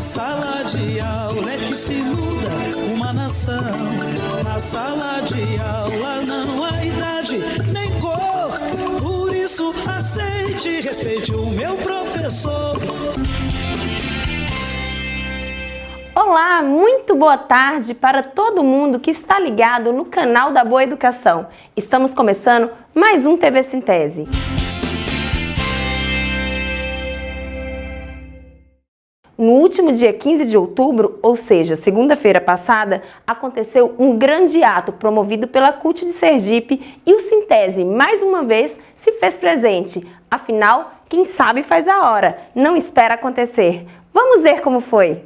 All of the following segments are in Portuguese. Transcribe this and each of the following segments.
sala de aula é que se muda uma nação. Na sala de aula não há idade nem cor. Por isso aceite e respeite o meu professor. Olá, muito boa tarde para todo mundo que está ligado no canal da Boa Educação. Estamos começando mais um TV Sintese. No último dia 15 de outubro, ou seja, segunda-feira passada, aconteceu um grande ato promovido pela CUT de Sergipe e o Sintese, mais uma vez, se fez presente. Afinal, quem sabe faz a hora, não espera acontecer. Vamos ver como foi.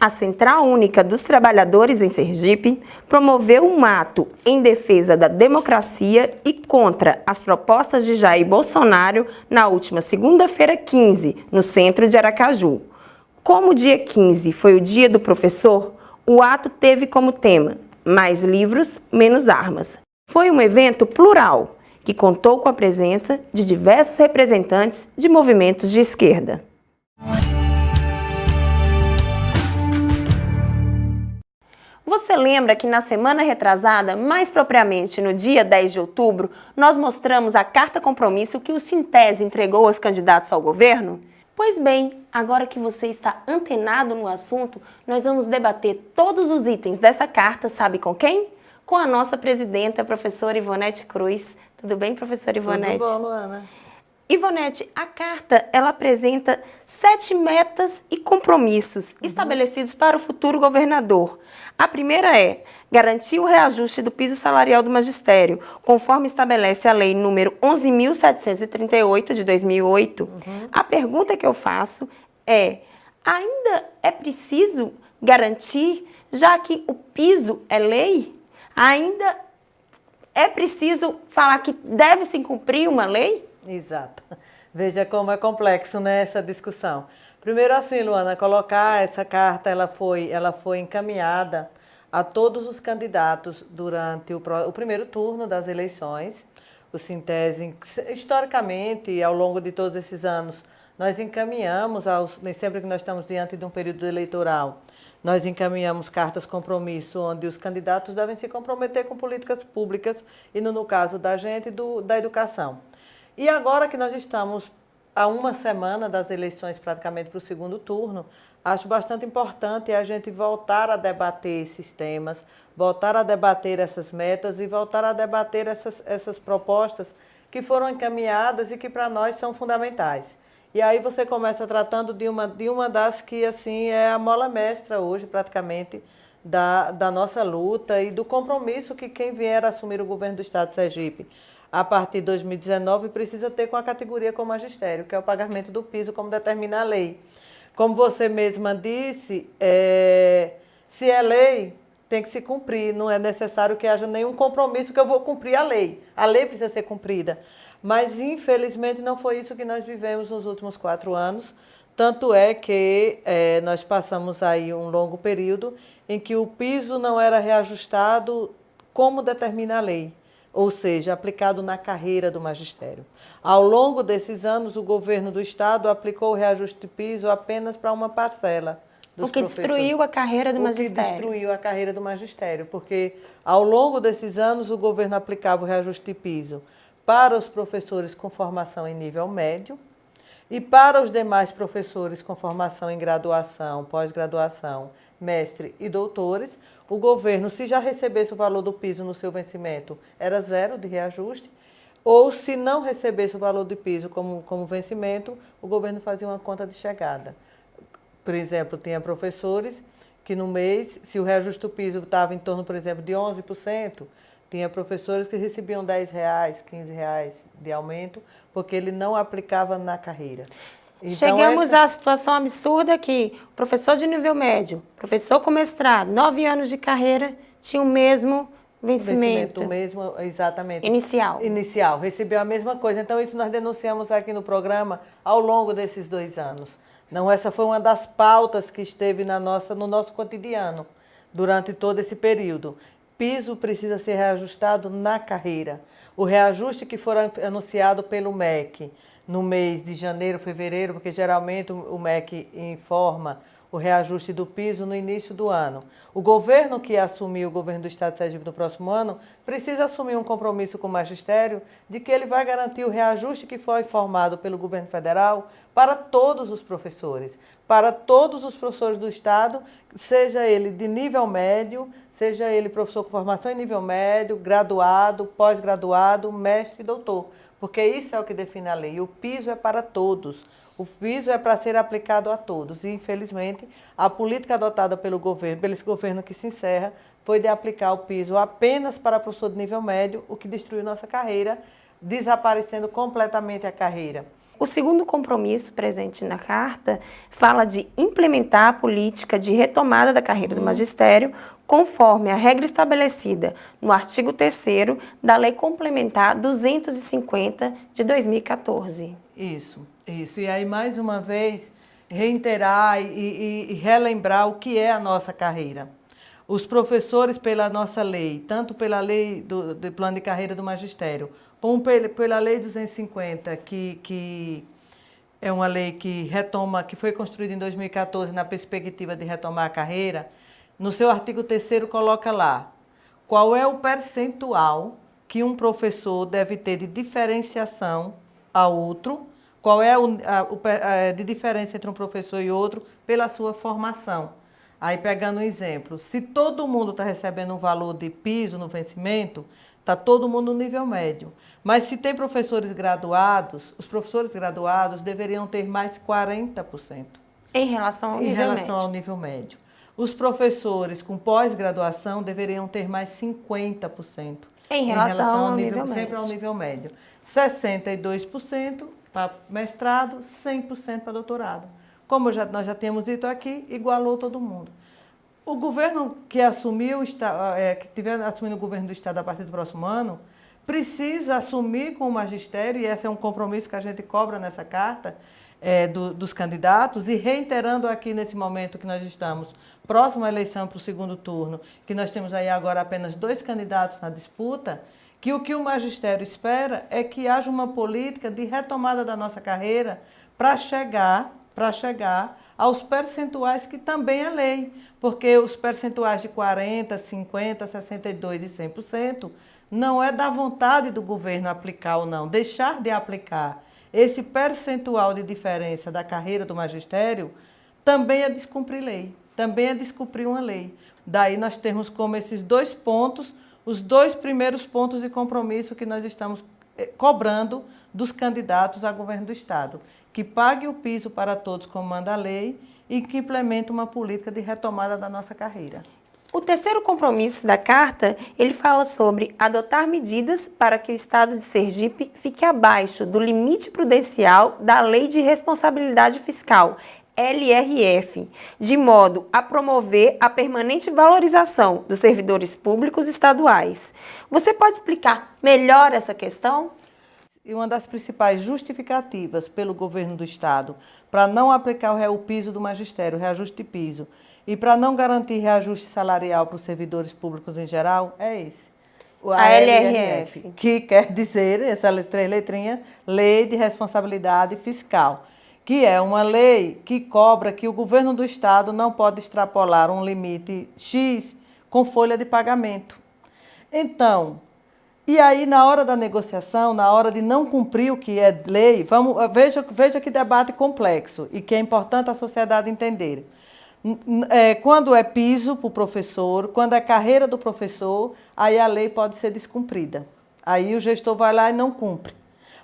A Central Única dos Trabalhadores em Sergipe promoveu um ato em defesa da democracia e contra as propostas de Jair Bolsonaro na última segunda-feira 15, no centro de Aracaju. Como o dia 15 foi o dia do professor, o ato teve como tema Mais livros, menos armas. Foi um evento plural, que contou com a presença de diversos representantes de movimentos de esquerda. Você lembra que na semana retrasada, mais propriamente no dia 10 de outubro, nós mostramos a carta compromisso que o Sintese entregou aos candidatos ao governo? Pois bem, agora que você está antenado no assunto, nós vamos debater todos os itens dessa carta, sabe com quem? Com a nossa presidenta, a professora Ivonete Cruz. Tudo bem, professora Ivonete? Tudo bom, Luana. Ivonete, a carta ela apresenta 7 metas e compromissos estabelecidos para o futuro governador. A primeira é garantir o reajuste do piso salarial do magistério, conforme estabelece a lei número 11.738 de 2008. A pergunta que eu faço é, ainda é preciso garantir, já que o piso é lei? Ainda é preciso falar que deve se cumprir uma lei? Exato. Veja como é complexo, né, essa discussão. Primeiro assim, Luana, colocar essa carta, ela foi encaminhada a todos os candidatos durante o primeiro turno das eleições. O Sintese, historicamente, ao longo de todos esses anos, nós encaminhamos, sempre que nós estamos diante de um período eleitoral, nós encaminhamos cartas compromisso, onde os candidatos devem se comprometer com políticas públicas e, no caso da gente, da educação. E agora que nós estamos a uma semana das eleições, praticamente para o segundo turno, acho bastante importante a gente voltar a debater esses temas, voltar a debater essas metas e voltar a debater essas propostas que foram encaminhadas e que para nós são fundamentais. E aí você começa tratando de uma das que assim é a mola mestra hoje, praticamente, da nossa luta e do compromisso que quem vier assumir o governo do Estado de Sergipe a partir de 2019, precisa ter com a categoria com o magistério, que é o pagamento do piso, como determina a lei. Como você mesma disse, se é lei, tem que se cumprir, não é necessário que haja nenhum compromisso que eu vou cumprir a lei. A lei precisa ser cumprida. Mas, infelizmente, não foi isso que nós vivemos nos últimos 4 anos, tanto é que nós passamos aí um longo período em que o piso não era reajustado como determina a lei, ou seja, aplicado na carreira do magistério. Ao longo desses anos, o governo do Estado aplicou o reajuste de piso apenas para uma parcela dos professores. O que destruiu a carreira do magistério. O que destruiu a carreira do magistério, porque ao longo desses anos o governo aplicava o reajuste de piso para os professores com formação em nível médio e para os demais professores com formação em graduação, pós-graduação, mestre e doutores. O governo, se já recebesse o valor do piso no seu vencimento, era 0 de reajuste, ou se não recebesse o valor do piso como vencimento, o governo fazia uma conta de chegada. Por exemplo, tinha professores que no mês, se o reajuste do piso estava em torno, por exemplo, de 11%, tinha professores que recebiam R$10, R$15 de aumento, porque ele não aplicava na carreira. Então, chegamos à situação absurda que o professor de nível médio, professor com mestrado, 9 anos de carreira, tinha o mesmo Vencimento mesmo, exatamente. Inicial. Recebeu a mesma coisa. Então, isso nós denunciamos aqui no programa ao longo desses 2 anos. Não, essa foi uma das pautas que esteve no nosso cotidiano durante todo esse período. Piso precisa ser reajustado na carreira. O reajuste que for anunciado pelo MEC no mês de janeiro, fevereiro, porque geralmente o MEC informa o reajuste do piso no início do ano. O governo que assumir, o governo do Estado de Sergipe no próximo ano, precisa assumir um compromisso com o magistério de que ele vai garantir o reajuste que foi informado pelo governo federal para todos os professores do Estado, seja ele de nível médio, seja ele professor com formação em nível médio, graduado, pós-graduado, mestre e doutor. Porque isso é o que define a lei. O piso é para todos. O piso é para ser aplicado a todos. E, infelizmente, a política adotada pelo esse governo que se encerra, foi de aplicar o piso apenas para professor de nível médio, o que destruiu nossa carreira, desaparecendo completamente a carreira. O segundo compromisso presente na carta fala de implementar a política de retomada da carreira do magistério conforme a regra estabelecida no artigo 3º da Lei Complementar 250 de 2014. Isso. E aí, mais uma vez, reiterar e relembrar o que é a nossa carreira. Os professores, pela nossa lei, tanto pela lei do plano de carreira do magistério, como pela lei 250, que é uma lei que retoma, que foi construída em 2014 na perspectiva de retomar a carreira, no seu artigo 3º coloca lá qual é o percentual que um professor deve ter de diferenciação a outro, qual é de diferença entre um professor e outro pela sua formação. Aí, pegando um exemplo, se todo mundo está recebendo um valor de piso no vencimento, está todo mundo no nível médio. Mas se tem professores graduados, os professores graduados deveriam ter mais 40%. Em relação ao nível médio. Os professores com pós-graduação deveriam ter mais 50%. Em relação ao nível sempre médio. ao nível médio. 62% para mestrado, 100% para doutorado. Como nós já temos dito aqui, igualou todo mundo. O governo que assumiu, que estiver assumindo o governo do Estado a partir do próximo ano, precisa assumir com o magistério, e esse é um compromisso que a gente cobra nessa carta dos candidatos, e reiterando aqui nesse momento que nós estamos, próxima à eleição para o segundo turno, que nós temos aí agora apenas 2 candidatos na disputa, que o magistério espera é que haja uma política de retomada da nossa carreira para chegar aos percentuais que também é lei, porque os percentuais de 40%, 50%, 62% e 100% não é da vontade do governo aplicar ou não, deixar de aplicar. Esse percentual de diferença da carreira do magistério também é descumprir lei, também é descumprir uma lei. Daí nós temos como esses 2 pontos, os 2 primeiros pontos de compromisso que nós estamos cobrando dos candidatos a governo do Estado, que pague o piso para todos como manda a lei e que implemente uma política de retomada da nossa carreira. O terceiro compromisso da carta, ele fala sobre adotar medidas para que o Estado de Sergipe fique abaixo do limite prudencial da Lei de Responsabilidade Fiscal, LRF, de modo a promover a permanente valorização dos servidores públicos estaduais. Você pode explicar melhor essa questão? E uma das principais justificativas pelo governo do Estado para não aplicar o piso do magistério, o reajuste de piso, e para não garantir reajuste salarial para os servidores públicos em geral, é esse. A LRF. Que quer dizer, essas 3 letrinhas, Lei de Responsabilidade Fiscal, que é uma lei que cobra que o governo do Estado não pode extrapolar um limite X com folha de pagamento. Então, e aí, na hora da negociação, na hora de não cumprir o que é lei, veja que debate complexo e que é importante a sociedade entender. Quando é piso para o professor, quando é carreira do professor, aí a lei pode ser descumprida. Aí o gestor vai lá e não cumpre.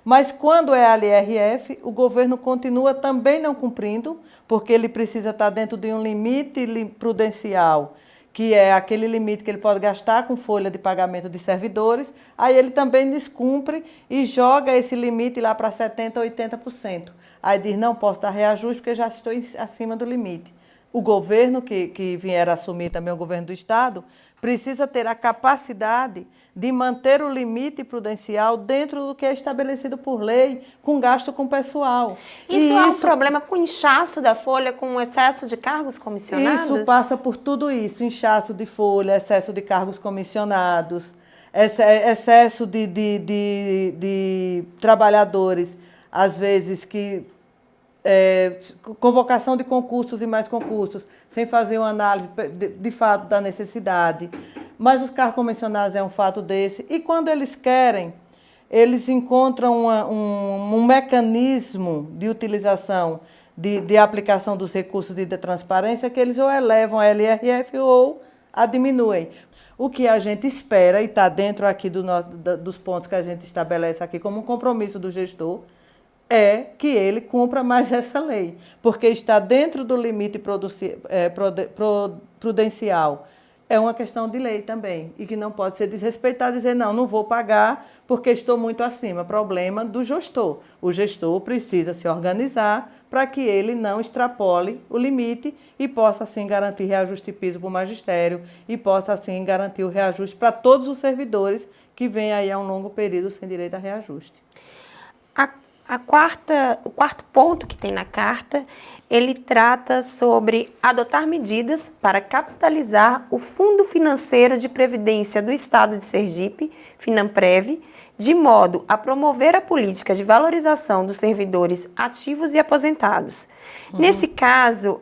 Mas quando é a LRF, o governo continua também não cumprindo, porque ele precisa estar dentro de um limite prudencial, que é aquele limite que ele pode gastar com folha de pagamento de servidores, aí ele também descumpre e joga esse limite lá para 70%, 80%. Aí diz, não posso dar reajuste porque já estou acima do limite. o governo que vier assumir também o governo do Estado precisa ter a capacidade de manter o limite prudencial dentro do que é estabelecido por lei, com gasto com pessoal. Isso é um problema com o inchaço da folha, com o excesso de cargos comissionados? Isso passa por tudo isso, inchaço de folha, excesso de cargos comissionados, excesso de trabalhadores, às vezes que convocação de concursos e mais concursos, sem fazer uma análise de fato da necessidade. Mas os cargos comissionados é um fato desse. E quando eles querem, eles encontram um mecanismo de utilização, de aplicação dos recursos de transparência, que eles ou elevam a LRF ou a diminuem. O que a gente espera, e está dentro aqui dos pontos que a gente estabelece aqui como um compromisso do gestor, é que ele cumpra mais essa lei, porque está dentro do limite prudencial. É uma questão de lei também, e que não pode ser desrespeitado, dizer, não vou pagar porque estou muito acima. Problema do gestor. O gestor precisa se organizar para que ele não extrapole o limite e possa, assim, garantir reajuste de piso para o magistério e possa, assim, garantir o reajuste para todos os servidores que vêm aí a um longo período sem direito a reajuste. O quarto ponto que tem na carta, ele trata sobre adotar medidas para capitalizar o Fundo Financeiro de Previdência do Estado de Sergipe, Finanprev, de modo a promover a política de valorização dos servidores ativos e aposentados. Nesse caso,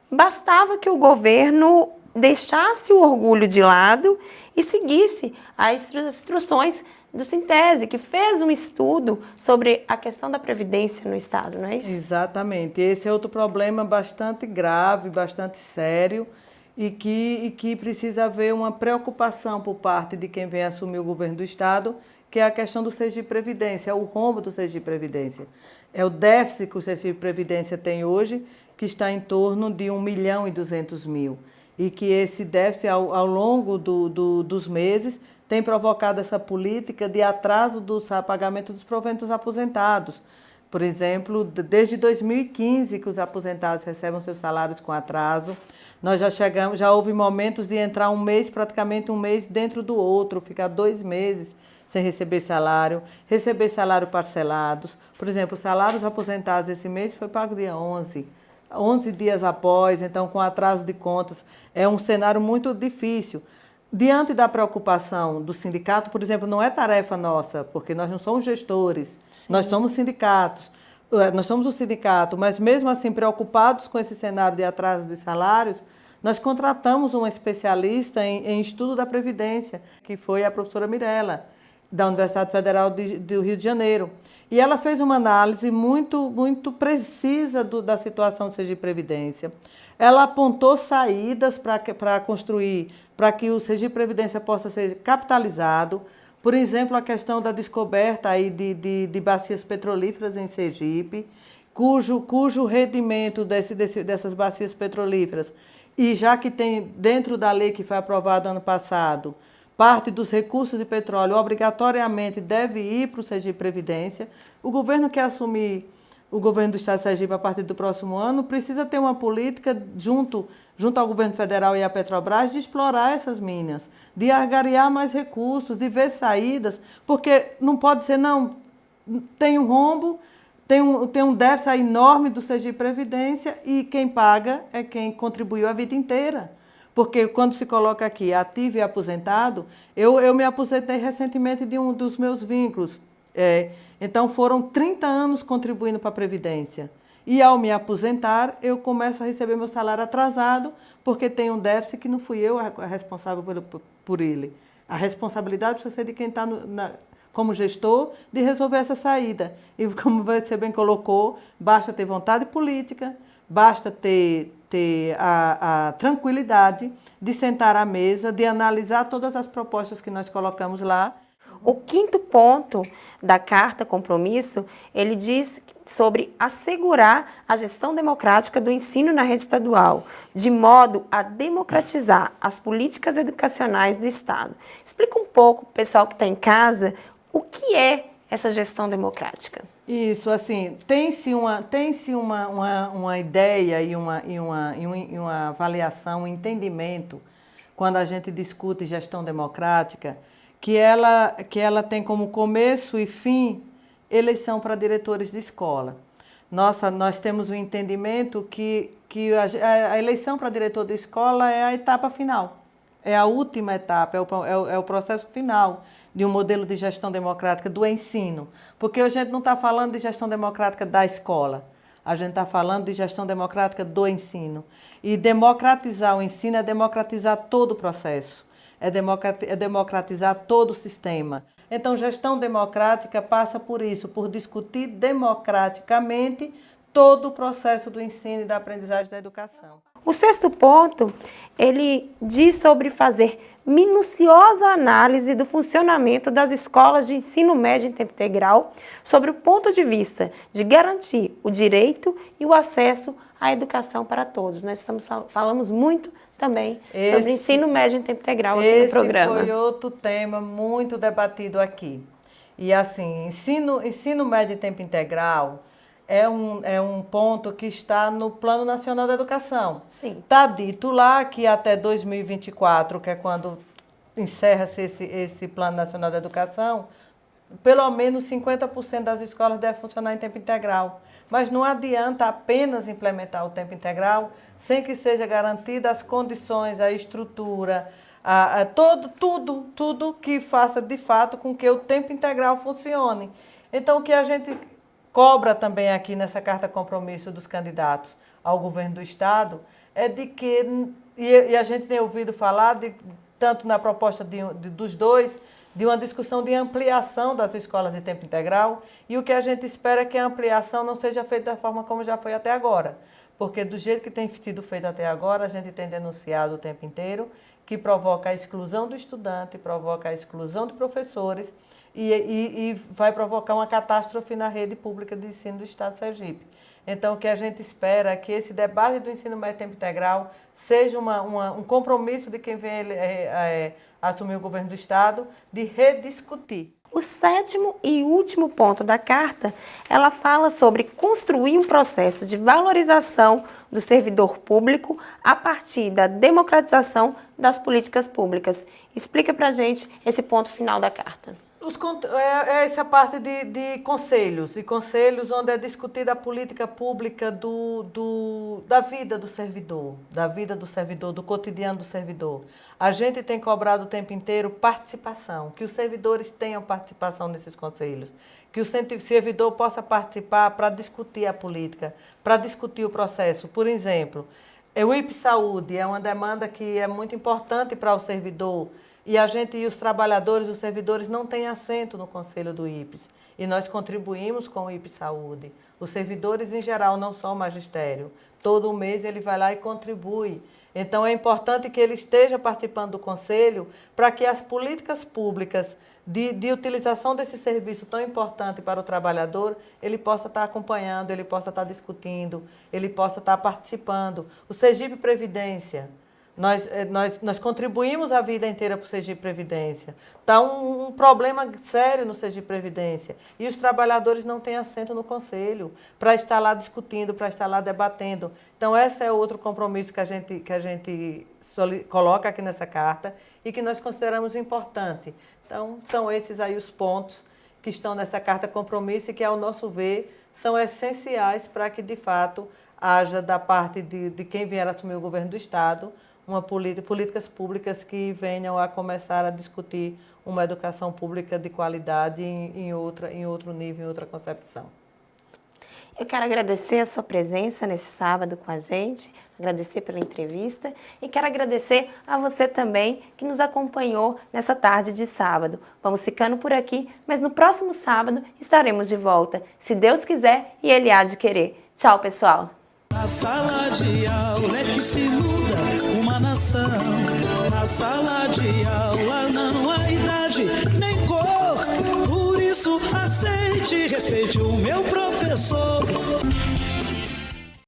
bastava que o governo deixasse o orgulho de lado e seguisse as instruções do Sintese, que fez um estudo sobre a questão da Previdência no Estado, não é isso? Exatamente. Esse é outro problema bastante grave, bastante sério, e que precisa haver uma preocupação por parte de quem vem assumir o governo do Estado, que é a questão do Sergipe Previdência, é o rombo do Sergipe Previdência. É o déficit que o Sergipe Previdência tem hoje, que está em torno de 1.200.000. E que esse déficit, ao longo dos meses, tem provocado essa política de atraso do pagamento dos proventos aposentados. Por exemplo, desde 2015 que os aposentados recebem seus salários com atraso, nós já houve momentos de entrar praticamente um mês dentro do outro, ficar 2 meses sem receber salário parcelados. Por exemplo, os salários aposentados esse mês foi pago dia 11 dias após, então com atraso de contas. É um cenário muito difícil. Diante da preocupação do sindicato, por exemplo, não é tarefa nossa, porque nós não somos gestores, nós somos sindicatos, nós somos o sindicato, mas mesmo assim, preocupados com esse cenário de atraso de salários, nós contratamos uma especialista em estudo da Previdência, que foi a professora Mirella, da Universidade Federal do Rio de Janeiro. E ela fez uma análise muito precisa da situação do Sergipe Previdência. Ela apontou saídas para construir, para que o Sergipe Previdência possa ser capitalizado. Por exemplo, a questão da descoberta aí de bacias petrolíferas em Sergipe, cujo rendimento dessas bacias petrolíferas, e já que tem dentro da lei que foi aprovada ano passado, parte dos recursos de petróleo obrigatoriamente deve ir para o Sergipe Previdência. O governo que assumir o governo do Estado de Sergipe a partir do próximo ano precisa ter uma política junto ao governo federal e à Petrobras de explorar essas minas, de angariar mais recursos, de ver saídas, porque não pode ser, tem um rombo, tem um déficit enorme do Sergipe Previdência e quem paga é quem contribuiu a vida inteira. Porque quando se coloca aqui ativo e aposentado, eu me aposentei recentemente de um dos meus vínculos. Então, foram 30 anos contribuindo para a Previdência. E, ao me aposentar, eu começo a receber meu salário atrasado, porque tem um déficit que não fui eu a responsável por ele. A responsabilidade precisa ser de quem está como gestor de resolver essa saída. E, como você bem colocou, basta ter vontade política, basta ter a tranquilidade de sentar à mesa, de analisar todas as propostas que nós colocamos lá. O quinto ponto da Carta Compromisso, ele diz sobre assegurar a gestão democrática do ensino na rede estadual, de modo a democratizar as políticas educacionais do Estado. Explica um pouco, pessoal que está em casa, o que é essa gestão democrática? Isso, assim, tem-se uma ideia e uma avaliação, um entendimento, quando a gente discute gestão democrática, que ela tem como começo e fim eleição para diretores de escola. Nós temos o entendimento que a eleição para diretor de escola é a etapa final, é a última etapa, é o processo final de um modelo de gestão democrática do ensino. Porque a gente não está falando de gestão democrática da escola, a gente está falando de gestão democrática do ensino. E democratizar o ensino é democratizar todo o processo, é democratizar todo o sistema. Então, gestão democrática passa por isso, por discutir democraticamente todo o processo do ensino e da aprendizagem da educação. O sexto ponto, ele diz sobre fazer minuciosa análise do funcionamento das escolas de ensino médio em tempo integral, sobre o ponto de vista de garantir o direito e o acesso à educação para todos. Nós falamos muito também sobre ensino médio em tempo integral aqui no programa. Esse foi outro tema muito debatido aqui. E assim, ensino médio em tempo integral é um ponto que está no Plano Nacional da Educação. Está dito lá que até 2024, que é quando encerra-se esse Plano Nacional da Educação, pelo menos 50% das escolas devem funcionar em tempo integral. Mas não adianta apenas implementar o tempo integral sem que seja garantida as condições, a estrutura, tudo que faça de fato com que o tempo integral funcione. Então, o que a gente cobra também aqui nessa carta compromisso dos candidatos ao governo do Estado é de que, e a gente tem ouvido falar, tanto na proposta dos dois, de uma discussão de ampliação das escolas de tempo integral, e o que a gente espera é que a ampliação não seja feita da forma como já foi até agora, porque do jeito que tem sido feito até agora, a gente tem denunciado o tempo inteiro, que provoca a exclusão do estudante, provoca a exclusão de professores e vai provocar uma catástrofe na rede pública de ensino do Estado de Sergipe. Então, o que a gente espera é que esse debate do ensino médio tempo integral seja um compromisso de quem vem assumir o governo do Estado de rediscutir. O sétimo e último ponto da carta, ela fala sobre construir um processo de valorização do servidor público a partir da democratização das políticas públicas. Explica pra gente esse ponto final da carta. Essa parte de conselhos, onde é discutida a política pública da vida do servidor, do cotidiano do servidor. A gente tem cobrado o tempo inteiro participação, que os servidores tenham participação nesses conselhos, que o servidor possa participar para discutir a política, para discutir o processo. Por exemplo, o IPE Saúde é uma demanda que é muito importante para o servidor, e a gente e os trabalhadores, os servidores, não têm assento no Conselho do IPES. E nós contribuímos com o IPE Saúde. Os servidores, em geral, não são o magistério. Todo mês ele vai lá e contribui. Então, é importante que ele esteja participando do Conselho para que as políticas públicas de utilização desse serviço tão importante para o trabalhador, ele possa estar acompanhando, ele possa estar discutindo, ele possa estar participando. O Sergipe Previdência. Nós contribuímos a vida inteira para o Sergipe Previdência. Está um problema sério no Sergipe Previdência. E os trabalhadores não têm assento no Conselho para estar lá discutindo, para estar lá debatendo. Então, esse é outro compromisso que a gente coloca aqui nessa carta e que nós consideramos importante. Então, são esses aí os pontos que estão nessa carta compromisso e que, ao nosso ver, são essenciais para que, de fato, haja da parte de quem vier assumir o governo do Estado, políticas públicas que venham a começar a discutir uma educação pública de qualidade em outro nível, em outra concepção. Eu quero agradecer a sua presença nesse sábado com a gente, agradecer pela entrevista e quero agradecer a você também que nos acompanhou nessa tarde de sábado. Vamos ficando por aqui, mas no próximo sábado estaremos de volta, se Deus quiser e Ele há de querer. Tchau, pessoal! Na sala de aula é que se muda uma nação. Na sala de aula